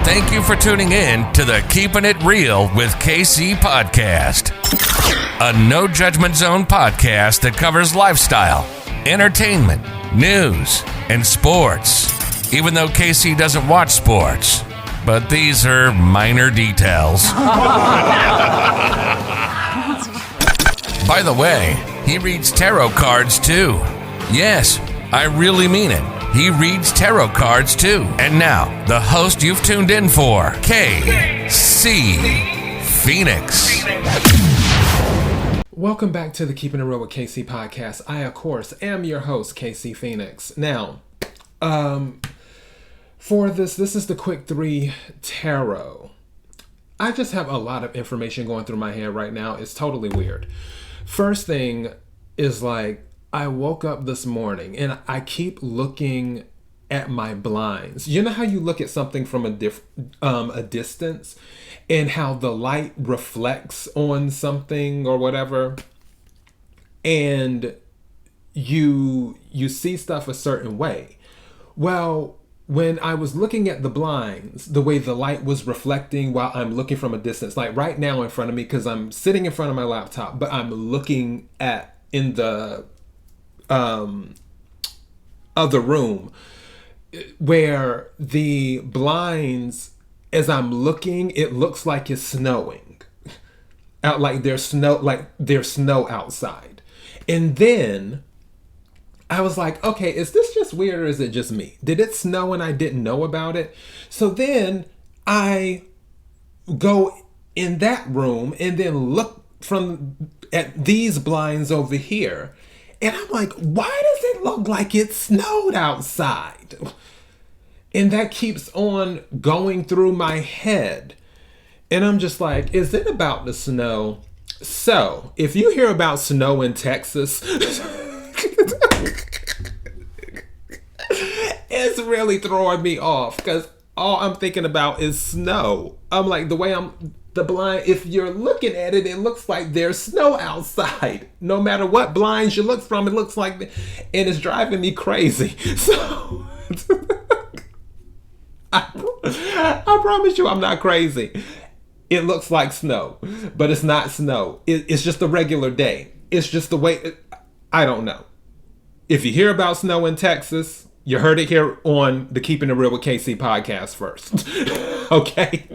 Thank you for tuning in to the Keeping It Real with KC podcast, a no judgment zone podcast that covers lifestyle, entertainment, news, and sports. Even though KC doesn't watch sports, but these are minor details. By the way, he reads tarot cards too. Yes, I really mean it. He reads tarot cards too. And now, the host you've tuned in for, KC Phoenix. Welcome back to the Keeping It Real with KC podcast. I, of course, am your host, KC Phoenix. Now, for this is the Quick 3 Tarot. I just have a lot of information going through my head right now. It's totally weird. First thing is I woke up this morning and I keep looking at my blinds. You know how you look at something from a distance and how the light reflects on something or whatever, and you see stuff a certain way. Well, when I was looking at the blinds, the way the light was reflecting while I'm looking from a distance, like right now in front of me, because I'm sitting in front of my laptop, but I'm looking in the other room, where the blinds, as I'm looking, it looks like it's snowing out, like there's snow outside. And then I was like, okay, is this just weird or is it just me? Did it snow and I didn't know about it? So then I go in that room and then look at these blinds over here. And I'm like, why does it look like it snowed outside? And that keeps on going through my head. And I'm just like, is it about to snow? So if you hear about snow in Texas, it's really throwing me off because all I'm thinking about is snow. I'm like, the blind, if you're looking at it, it looks like there's snow outside. No matter what blinds you look from, it looks like, and it's driving me crazy. So, I promise you I'm not crazy. It looks like snow, but it's not snow. It's just a regular day. It's just the way, I don't know. If you hear about snow in Texas, you heard it here on the Keeping It Real with KC podcast first. Okay?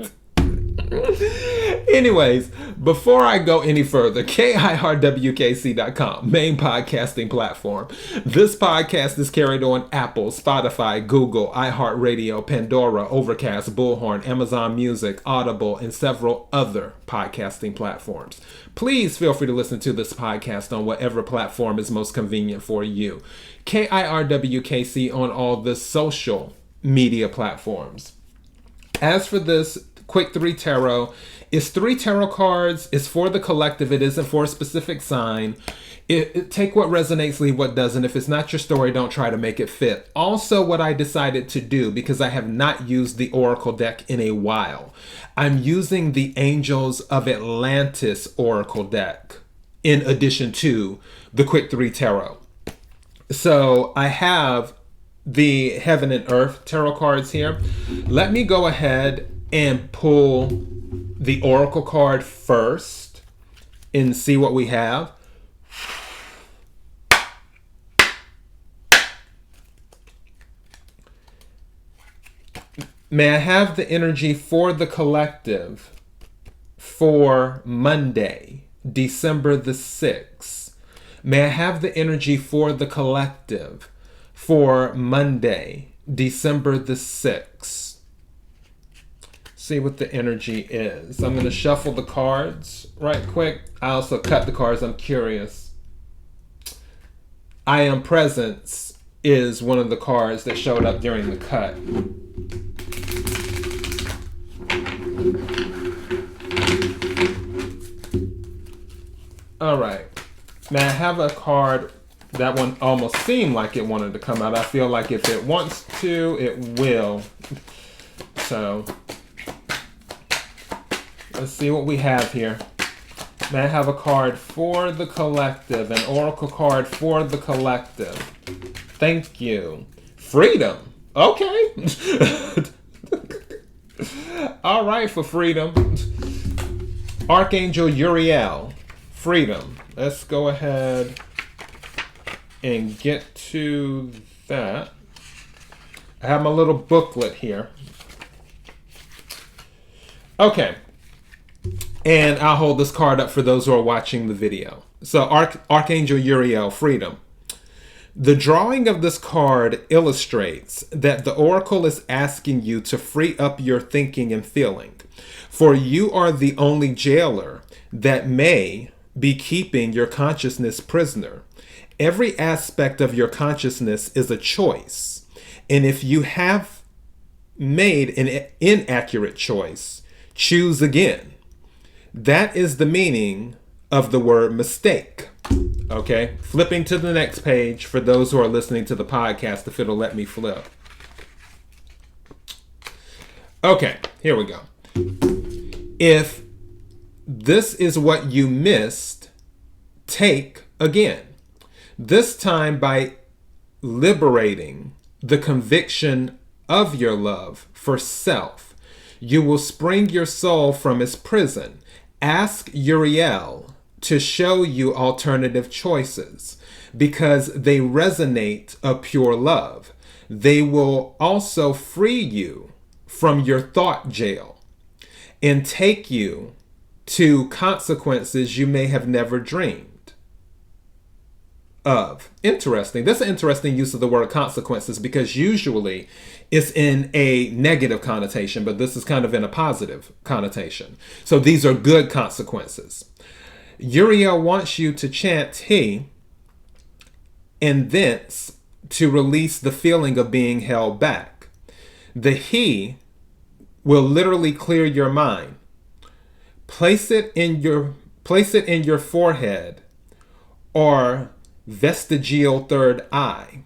Anyways, before I go any further, KIRWKC.com, main podcasting platform. This podcast is carried on Apple, Spotify, Google, iHeartRadio, Pandora, Overcast, Bullhorn, Amazon Music, Audible, and several other podcasting platforms. Please feel free to listen to this podcast on whatever platform is most convenient for you. KIRWKC on all the social media platforms. As for this Quick 3 Tarot, it's 3 tarot cards. It's for the collective. It isn't for a specific sign. Take what resonates, leave what doesn't. If it's not your story, don't try to make it fit. Also, what I decided to do, because I have not used the Oracle deck in a while, I'm using the Angels of Atlantis Oracle deck in addition to the Quick 3 Tarot. So I have the Heaven and Earth tarot cards here. Let me go ahead and pull the Oracle card first and see what we have. May I have the energy for the collective for Monday, December the 6th? May I have the energy for the collective for Monday, December the 6th? See what the energy is. I'm going to shuffle the cards right quick. I also cut the cards. I'm curious. I Am Presence is one of the cards that showed up during the cut. All right. Now I have a card. That one almost seemed like it wanted to come out. I feel like if it wants to, it will. So let's see what we have here. May I have a card for the collective, an oracle card for the collective. Thank you. Freedom. Okay. All right, for freedom. Archangel Uriel, freedom. Let's go ahead and get to that. I have my little booklet here. Okay. And I'll hold this card up for those who are watching the video. So Archangel Uriel, freedom. The drawing of this card illustrates that the oracle is asking you to free up your thinking and feeling, for you are the only jailer that may be keeping your consciousness prisoner. Every aspect of your consciousness is a choice, and if you have made an inaccurate choice, choose again. That is the meaning of the word mistake. Okay, flipping to the next page for those who are listening to the podcast, if it'll let me flip. Okay, here we go. If this is what you missed, take again. This time by liberating the conviction of your love for self, you will spring your soul from its prison. Ask Uriel to show you alternative choices because they resonate a pure love. They will also free you from your thought jail and take you to consequences you may have never dreamed of. Interesting. That's an interesting use of the word consequences because usually it's in a negative connotation, but this is kind of in a positive connotation. So these are good consequences. Uriel wants you to chant He and thence to release the feeling of being held back. The He will literally clear your mind. Place it in your forehead or vestigial third eye,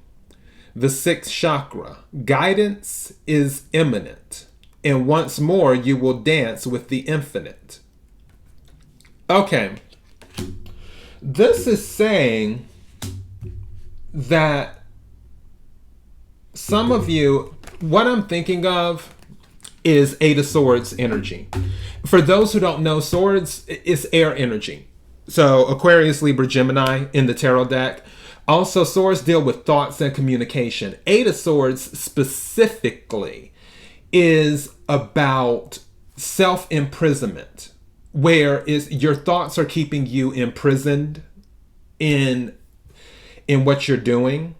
the sixth chakra. Guidance is imminent, and once more you will dance with the infinite. Okay. This is saying that some of you, what I'm thinking of is Eight of Swords energy. For those who don't know, swords is air energy. So Aquarius, Libra, Gemini in the tarot deck. Also, swords deal with thoughts and communication. Eight of Swords specifically is about self-imprisonment, where is your thoughts are keeping you imprisoned in what you're doing.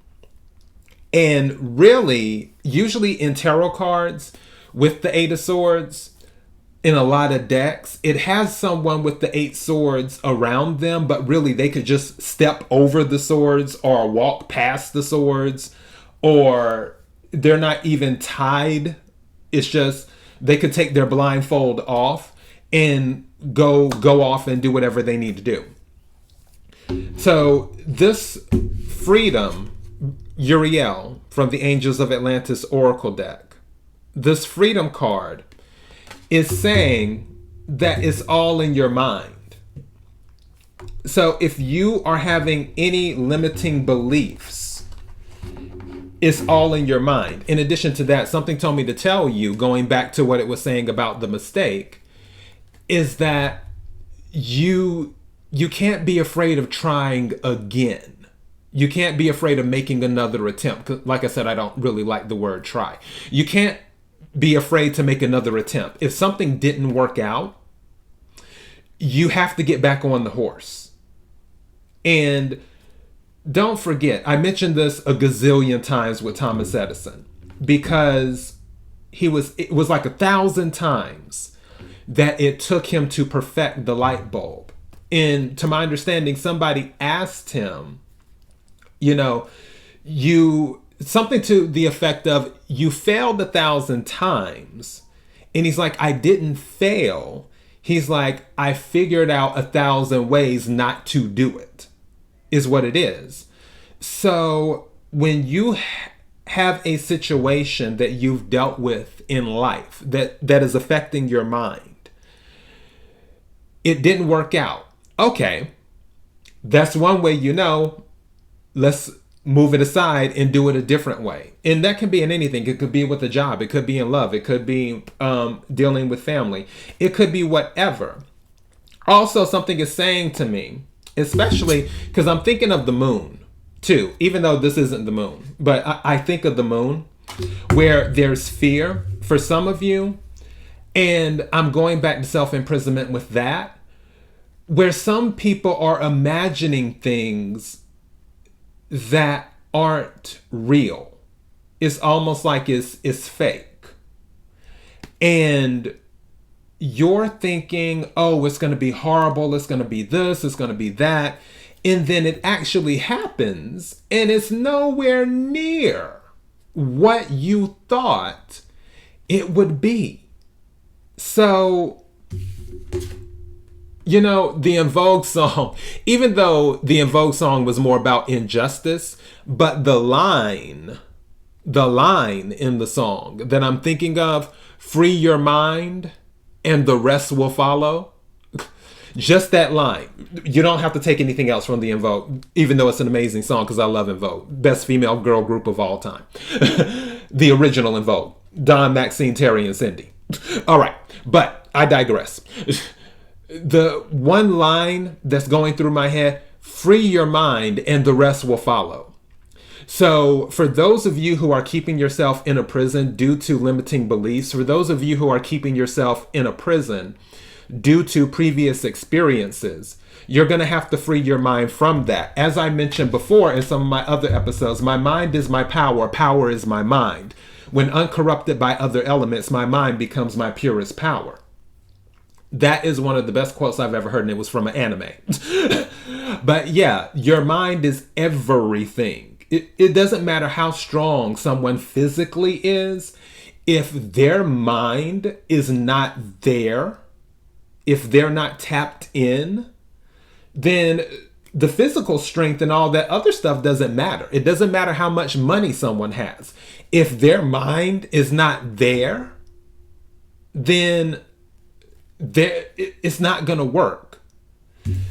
And really, usually in tarot cards with the Eight of Swords, in a lot of decks, it has someone with the eight swords around them, but really they could just step over the swords or walk past the swords, or they're not even tied. It's just they could take their blindfold off and go off and do whatever they need to do. So this freedom, Uriel from the Angels of Atlantis Oracle deck, this freedom card is saying that it's all in your mind. So if you are having any limiting beliefs, it's all in your mind. In addition to that, something told me to tell you, going back to what it was saying about the mistake, is that you can't be afraid of trying again. You can't be afraid of making another attempt. 'Cause like I said, I don't really like the word try. You can't be afraid to make another attempt. If something didn't work out, you have to get back on the horse. And don't forget, I mentioned this a gazillion times with Thomas Edison, because it was like 1,000 times that it took him to perfect the light bulb. And to my understanding, somebody asked him, something to the effect of, you failed 1,000 times. And he's like, I didn't fail. He's like, I figured out 1,000 ways not to do it, is what it is. So when you have a situation that you've dealt with in life that is affecting your mind, it didn't work out. Okay, that's one way let's move it aside and do it a different way. And that can be in anything. It could be with a job. It could be in love. It could be dealing with family. It could be whatever. Also, something is saying to me, especially because I'm thinking of the moon too, even though this isn't the moon, but I think of the moon where there's fear for some of you. And I'm going back to self-imprisonment with that, where some people are imagining things that aren't real. It's almost like it's fake. And you're thinking, oh, it's going to be horrible. It's going to be this. It's going to be that. And then it actually happens and it's nowhere near what you thought it would be. So, you know, the En Vogue song, even though the En Vogue song was more about injustice, but the line in the song that I'm thinking of, free your mind and the rest will follow. Just that line. You don't have to take anything else from the En Vogue, even though it's an amazing song, because I love En Vogue. Best female girl group of all time. The original En Vogue. Don, Maxine, Terry, and Cindy. All right, but I digress. The one line that's going through my head, free your mind and the rest will follow. So for those of you who are keeping yourself in a prison due to limiting beliefs, for those of you who are keeping yourself in a prison due to previous experiences, you're going to have to free your mind from that. As I mentioned before in some of my other episodes, my mind is my power, power is my mind. When uncorrupted by other elements, my mind becomes my purest power. That is one of the best quotes I've ever heard, and it was from an anime. But yeah, your mind is everything. It doesn't matter how strong someone physically is. If their mind is not there, if they're not tapped in, then the physical strength and all that other stuff doesn't matter. It doesn't matter how much money someone has. If their mind is not there, then it's not going to work.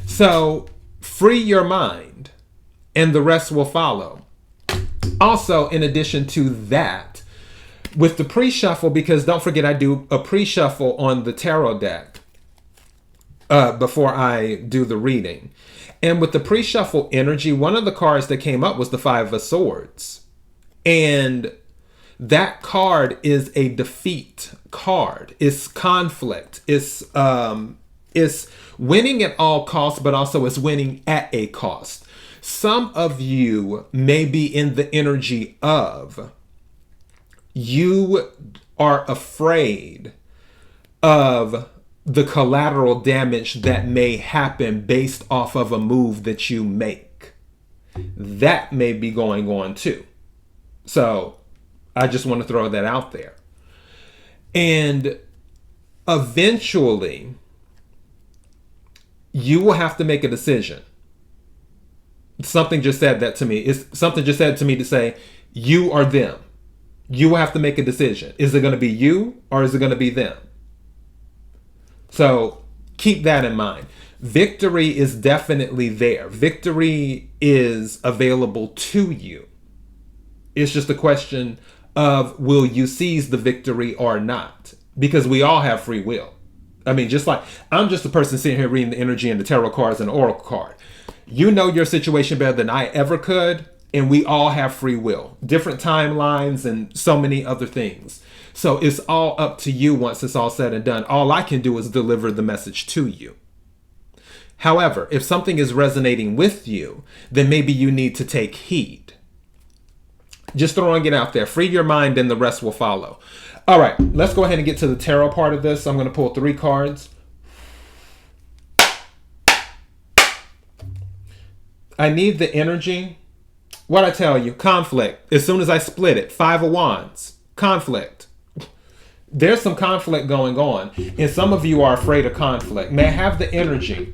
So free your mind and the rest will follow. Also, in addition to that, with the pre-shuffle, because don't forget I do a pre-shuffle on the tarot deck before I do the reading. And with the pre-shuffle energy, one of the cards that came up was the Five of Swords. And that card is a defeat card. It's conflict. It's winning at all costs, but also it's winning at a cost. Some of you may be in the energy of you are afraid of the collateral damage that may happen based off of a move that you make. That may be going on too. So I just want to throw that out there. And eventually, you will have to make a decision. Something just said that to me. Something just said to me to say, you are them. You will have to make a decision. Is it going to be you or is it going to be them? So keep that in mind. Victory is definitely there. Victory is available to you. It's just a question of, will you seize the victory or not? Because we all have free will. I mean, just like I'm just a person sitting here reading the energy and the tarot cards and the oracle card. You know your situation better than I ever could. And we all have free will, different timelines and so many other things. So it's all up to you once it's all said and done. All I can do is deliver the message to you. However, if something is resonating with you, then maybe you need to take heed. Just throwing it out there. Free your mind and the rest will follow. All right, let's go ahead and get to the tarot part of this. I'm going to pull 3 cards. I need the energy. What I tell you, conflict. As soon as I split it, 5 of Wands, conflict. There's some conflict going on, and some of you are afraid of conflict. May I have the energy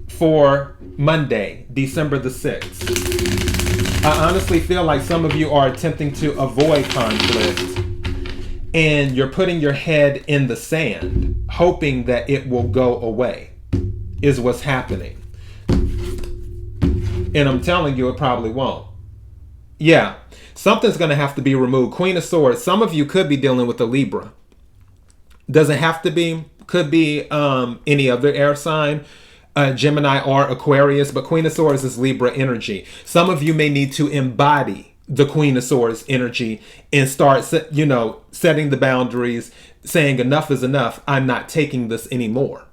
for Monday, December the 6th? I honestly feel like some of you are attempting to avoid conflict, and you're putting your head in the sand, hoping that it will go away, is what's happening. And I'm telling you, it probably won't. Yeah. Something's going to have to be removed. Queen of Swords. Some of you could be dealing with a Libra. Doesn't have to be. Could be any other air sign. Gemini or Aquarius. But Queen of Swords is Libra energy. Some of you may need to embody the Queen of Swords energy and start, setting the boundaries, saying enough is enough. I'm not taking this anymore.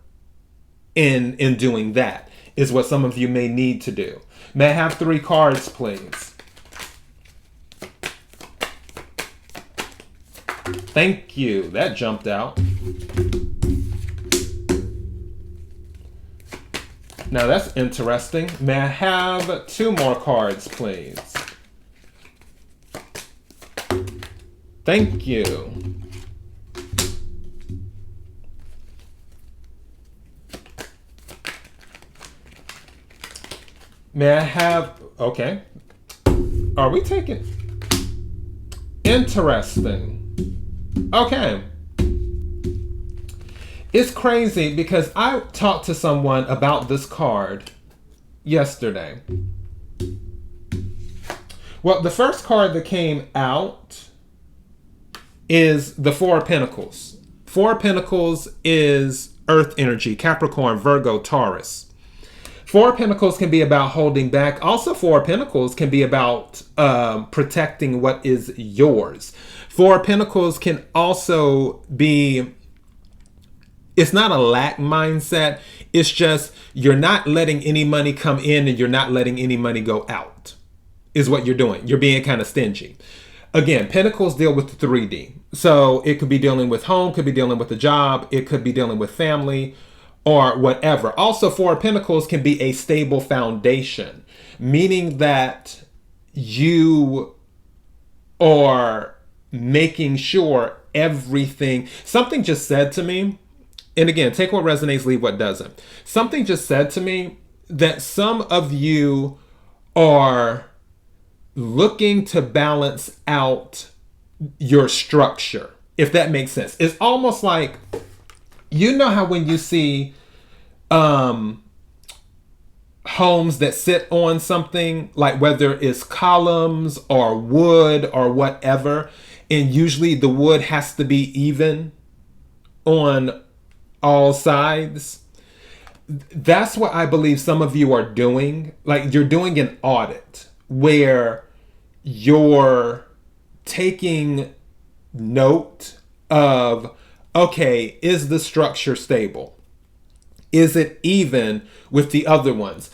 In doing that is what some of you may need to do. May I have 3 cards, please? Thank you. That jumped out. Now that's interesting. May I have 2 more cards, please? Thank you. May I have... Okay. Are we taking... Interesting. Okay. It's crazy because I talked to someone about this card yesterday. Well, the first card that came out is the 4 of Pentacles. 4 of Pentacles is Earth energy, Capricorn, Virgo, Taurus. 4 of Pentacles can be about holding back. Also, 4 of Pentacles can be about protecting what is yours. 4 of Pentacles can also be, it's not a lack mindset. It's just you're not letting any money come in and you're not letting any money go out is what you're doing. You're being kind of stingy. Again, Pentacles deal with the 3D. So it could be dealing with home, could be dealing with a job, it could be dealing with family, or whatever. Also, 4 of Pentacles can be a stable foundation, meaning that you are making sure everything... Something just said to me, and again, take what resonates, leave what doesn't. Something just said to me that some of you are looking to balance out your structure, if that makes sense. It's almost like... You know how when you see homes that sit on something, like whether it's columns or wood or whatever, and usually the wood has to be even on all sides. That's what I believe some of you are doing. Like you're doing an audit where you're taking note of, okay, is the structure stable? Is it even with the other ones?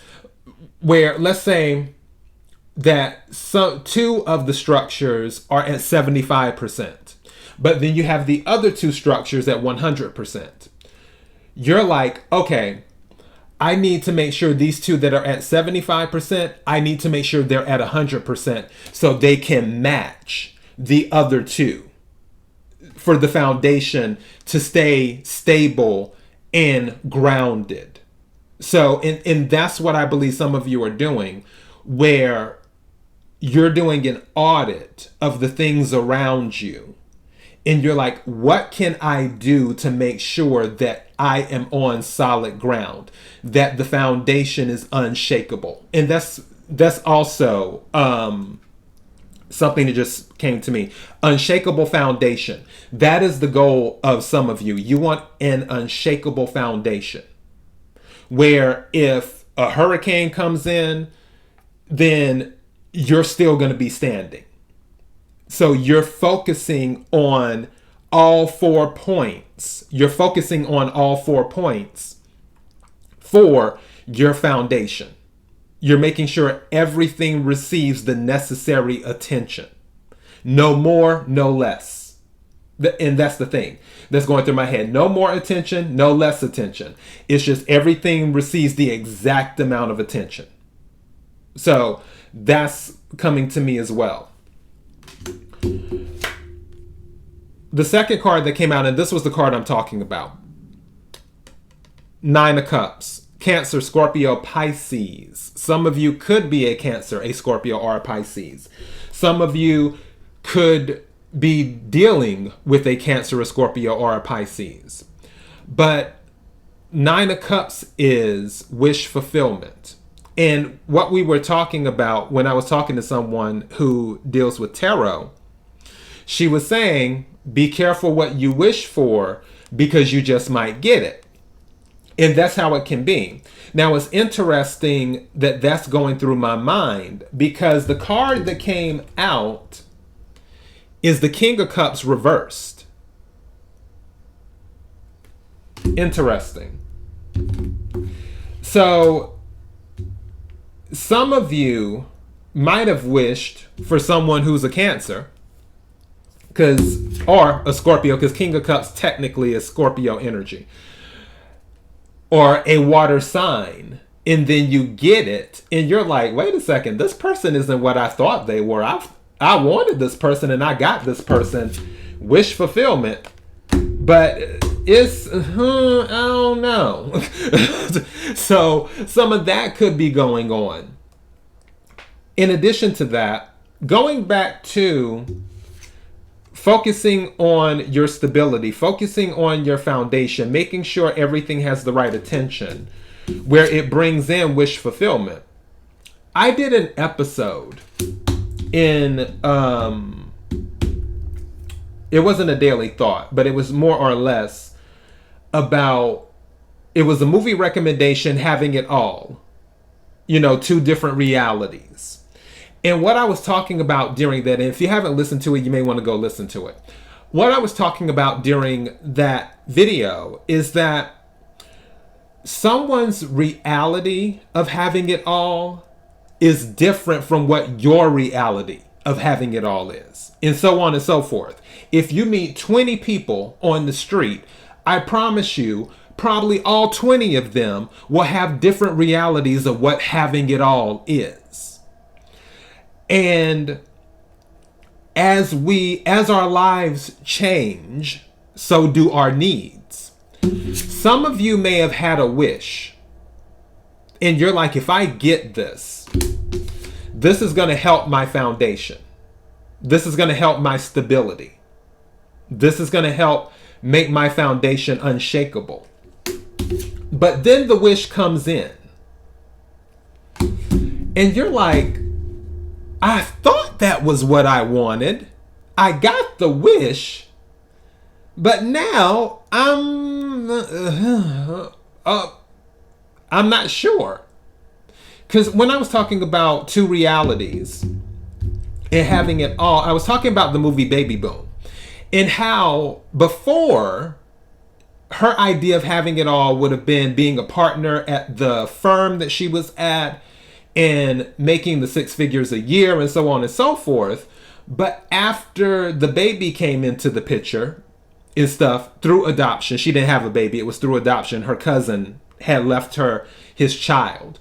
Where let's say that 2 of the structures are at 75%, but then you have the other 2 structures at 100%. You're like, okay, I need to make sure these 2 that are at 75%, I need to make sure they're at 100% so they can match the other 2. For the foundation to stay stable and grounded. So, and that's what I believe some of you are doing, where you're doing an audit of the things around you. And you're like, what can I do to make sure that I am on solid ground, that the foundation is unshakable? And that's also, something that just came to me. Unshakable foundation. That is the goal of some of you. You want an unshakable foundation where if a hurricane comes in, then you're still going to be standing. So you're focusing on all 4 points. You're focusing on all 4 points for your foundation. You're making sure everything receives the necessary attention. No more, no less. And that's the thing that's going through my head. No more attention, no less attention. It's just everything receives the exact amount of attention. So that's coming to me as well. The second card that came out, and this was the card I'm talking about. 9 of Cups. Cancer, Scorpio, Pisces. Some of you could be a Cancer, a Scorpio, or a Pisces. Some of you could be dealing with a Cancer, a Scorpio, or a Pisces. But 9 of Cups is wish fulfillment. And what we were talking about when I was talking to someone who deals with tarot, she was saying, be careful what you wish for because you just might get it. And that's how it can be. Now, it's interesting that that's going through my mind because the card that came out is the King of Cups reversed. Interesting. So, some of you might have wished for someone who's a Cancer, or a Scorpio, because King of Cups technically is Scorpio energy, or a water sign, and then you get it, and you're like, wait a second, this person isn't what I thought they were. I wanted this person, and I got this person. Wish fulfillment, but it's, I don't know. So some of that could be going on. In addition to that, going back to focusing on your stability, focusing on your foundation, making sure everything has the right attention, where it brings in wish fulfillment. I did an episode in, it wasn't a daily thought, but it was more or less about, it was a movie recommendation, Having It All, two different realities. And what I was talking about during that, and if you haven't listened to it, you may want to go listen to it. What I was talking about during that video is that someone's reality of having it all is different from what your reality of having it all is, and so on and so forth. If you meet 20 people on the street, I promise you, probably all 20 of them will have different realities of what having it all is. And as our lives change, so do our needs. Some of you may have had a wish, and you're like, if I get this, this is going to help my foundation. This is going to help my stability. This is going to help make my foundation unshakable. But then the wish comes in, and you're like, I thought that was what I wanted. I got the wish, but now I'm not sure. Because when I was talking about two realities and having it all, I was talking about the movie Baby Boom, and how before, her idea of having it all would have been being a partner at the firm that she was at and making the 6 figures a year and so on and so forth. But after the baby came into the picture and stuff, through adoption, she didn't have a baby, it was through adoption. Her cousin had left her his child.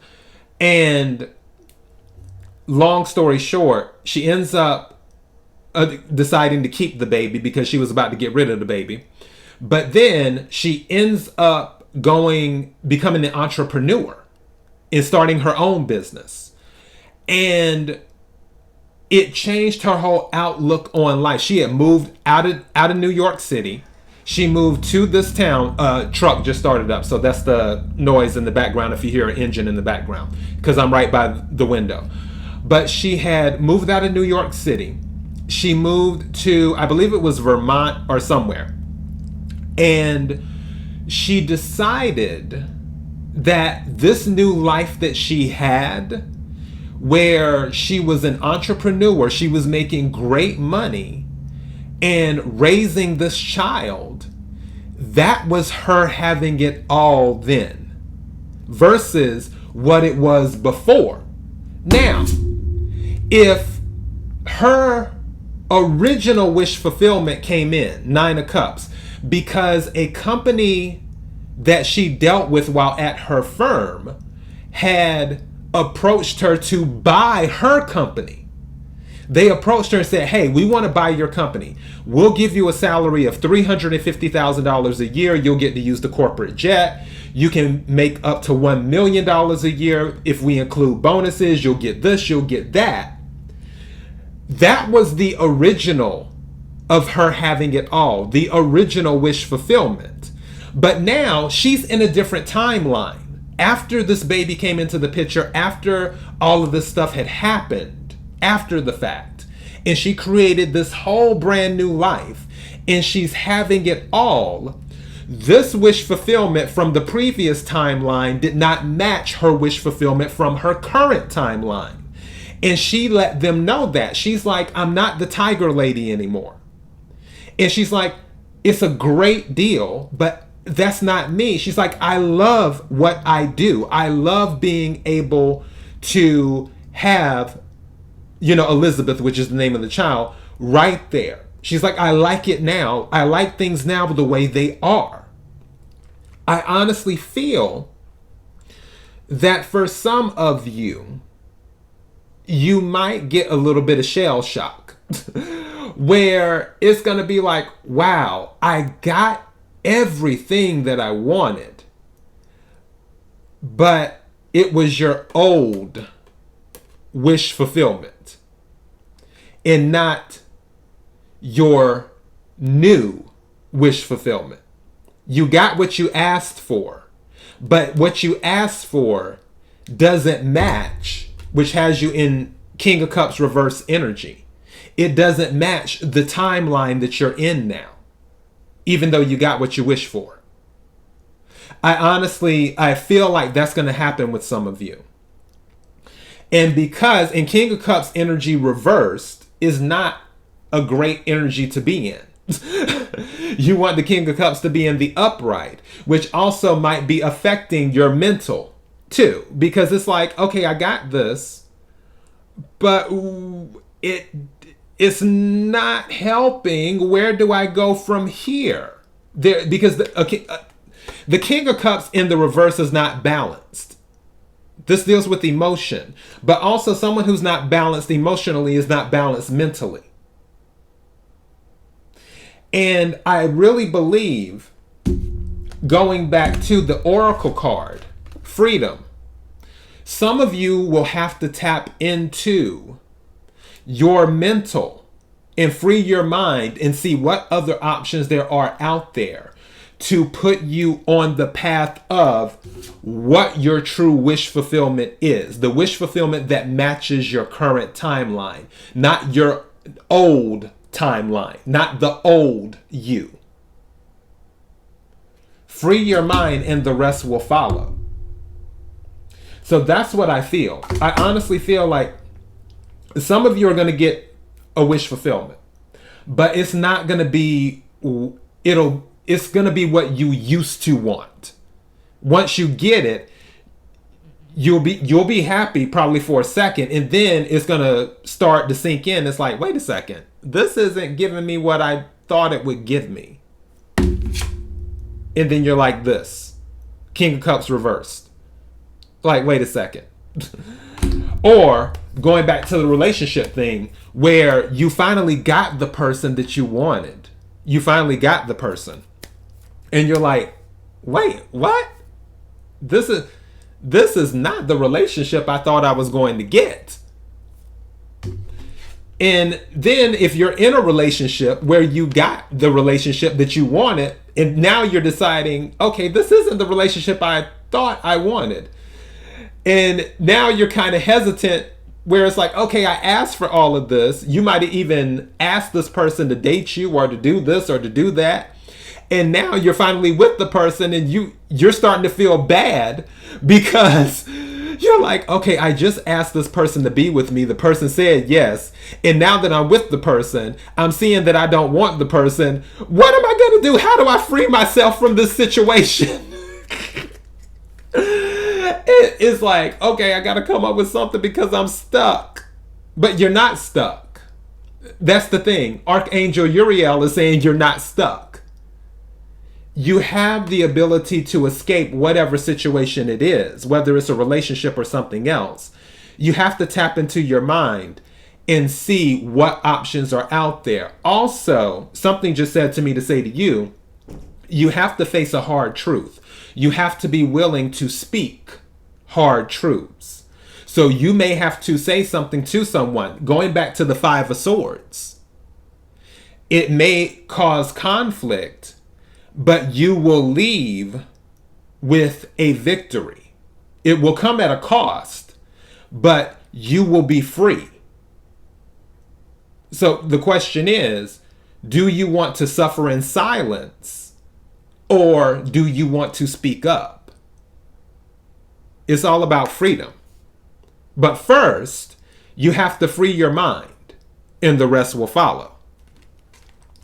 And long story short, she ends up deciding to keep the baby because she was about to get rid of the baby. But then she ends up becoming an entrepreneur and starting her own business. And it changed her whole outlook on life. She had moved out of New York City. She moved to this town. Truck just started up, so that's the noise in the background if you hear an engine in the background, because I'm right by the window. But she had moved out of New York City. She moved to, I believe it was Vermont or somewhere. And she decided that this new life that she had, where she was an entrepreneur, she was making great money and raising this child, that was her having it all then, versus what it was before. Now, if her original wish fulfillment came in, 9 of Cups, because a company that she dealt with while at her firm had approached her to buy her company. They approached her and said, hey, we want to buy your company. We'll give you a salary of $350,000 a year. You'll get to use the corporate jet. You can make up to $1 million a year. If we include bonuses, you'll get this, you'll get that. That was the original of her having it all, the original wish fulfillment. But now she's in a different timeline. after this baby came into the picture, after all of this stuff had happened, after the fact, and she created this whole brand new life, and she's having it all, this wish fulfillment from the previous timeline did not match her wish fulfillment from her current timeline. And she let them know that. She's like, I'm not the tiger lady anymore. And she's like, it's a great deal, but that's not me. She's like, I love what I do. I love being able to have, Elizabeth, which is the name of the child, right there. She's like, I like it now. I like things now the way they are. I honestly feel that for some of you, you might get a little bit of shell shock where it's going to be like, wow, I got everything that I wanted, but it was your old wish fulfillment and not your new wish fulfillment. You got what you asked for, but what you asked for doesn't match, which has you in King of Cups reverse energy. It doesn't match the timeline that you're in now, even though you got what you wish for. I feel like that's going to happen with some of you. And because in King of Cups energy reversed is not a great energy to be in. You want the King of Cups to be in the upright, which also might be affecting your mental too, because it's like, okay, I got this, but it's not helping. Where do I go from here? Because the King of Cups in the reverse is not balanced. This deals with emotion, but also someone who's not balanced emotionally is not balanced mentally. And I really believe, going back to the Oracle card, freedom, some of you will have to tap into your mental and free your mind and see what other options there are out there to put you on the path of what your true wish fulfillment is. The wish fulfillment that matches your current timeline, not your old timeline, not the old you. Free your mind and the rest will follow. So that's what I feel. I honestly feel like some of you are going to get a wish fulfillment, but it's not going to be, it's going to be what you used to want. Once you get it, you'll be happy probably for a second, and then it's going to start to sink in. It's like, wait a second, this isn't giving me what I thought it would give me. And then you're like this, King of Cups reversed. Like, wait a second. Or going back to the relationship thing where you finally got the person that you wanted. You finally got the person. And you're like, wait, what? This is not the relationship I thought I was going to get. And then if you're in a relationship where you got the relationship that you wanted, and now you're deciding, okay, this isn't the relationship I thought I wanted. And now you're kind of hesitant where it's like, okay, I asked for all of this. You might even ask this person to date you or to do this or to do that. And now you're finally with the person and you're starting to feel bad because you're like, okay, I just asked this person to be with me. The person said yes. And now that I'm with the person, I'm seeing that I don't want the person. What am I going to do? How do I free myself from this situation? It's like, okay, I got to come up with something because I'm stuck. But you're not stuck. That's the thing. Archangel Uriel is saying you're not stuck. You have the ability to escape whatever situation it is, whether it's a relationship or something else. You have to tap into your mind and see what options are out there. Also, something just said to me to say to you, you have to face a hard truth. You have to be willing to speak hard truths. So you may have to say something to someone. Going back to the Five of Swords, it may cause conflict, but you will leave with a victory. It will come at a cost, but you will be free. So the question is, do you want to suffer in silence, or do you want to speak up? It's all about freedom. But first, you have to free your mind, and the rest will follow.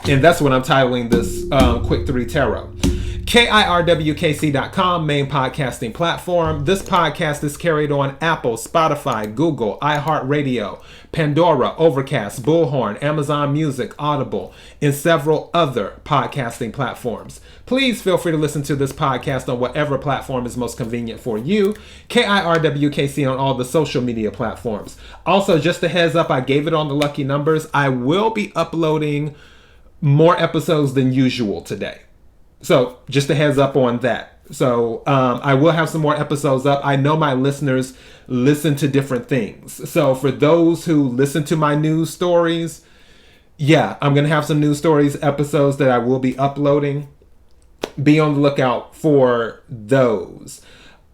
And that's what I'm titling this Quick 3 Tarot. KIRWKC.com, main podcasting platform. This podcast is carried on Apple, Spotify, Google, iHeartRadio, Pandora, Overcast, Bullhorn, Amazon Music, Audible, and several other podcasting platforms. Please feel free to listen to this podcast on whatever platform is most convenient for you. KIRWKC on all the social media platforms. Also, just a heads up, I gave it on the lucky numbers. I will be uploading more episodes than usual today. So just a heads up on that. So I will have some more episodes up. I know my listeners listen to different things. So for those who listen to my news stories, yeah, I'm going to have some news stories episodes that I will be uploading. Be on the lookout for those.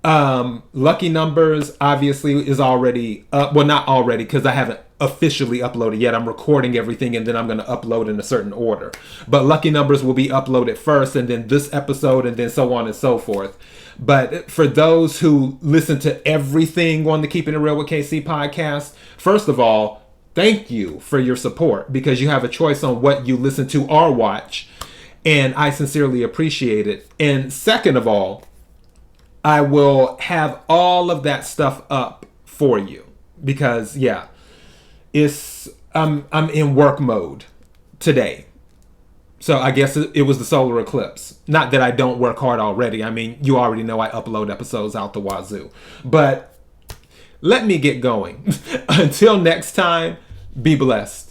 Lucky numbers obviously is already up. Well, not already, because I haven't officially uploaded yet. I'm recording everything and then I'm going to upload in a certain order. But lucky numbers will be uploaded first, and then this episode, and then so on and so forth. But for those who listen to everything on the Keeping It Real with KC podcast, first of all, thank you for your support, because you have a choice on what you listen to or watch, and I sincerely appreciate it. And second of all, I will have all of that stuff up for you, because I'm in work mode today. So I guess it was the solar eclipse. Not that I don't work hard already. I mean, you already know I upload episodes out the wazoo. But let me get going. Until next time, be blessed.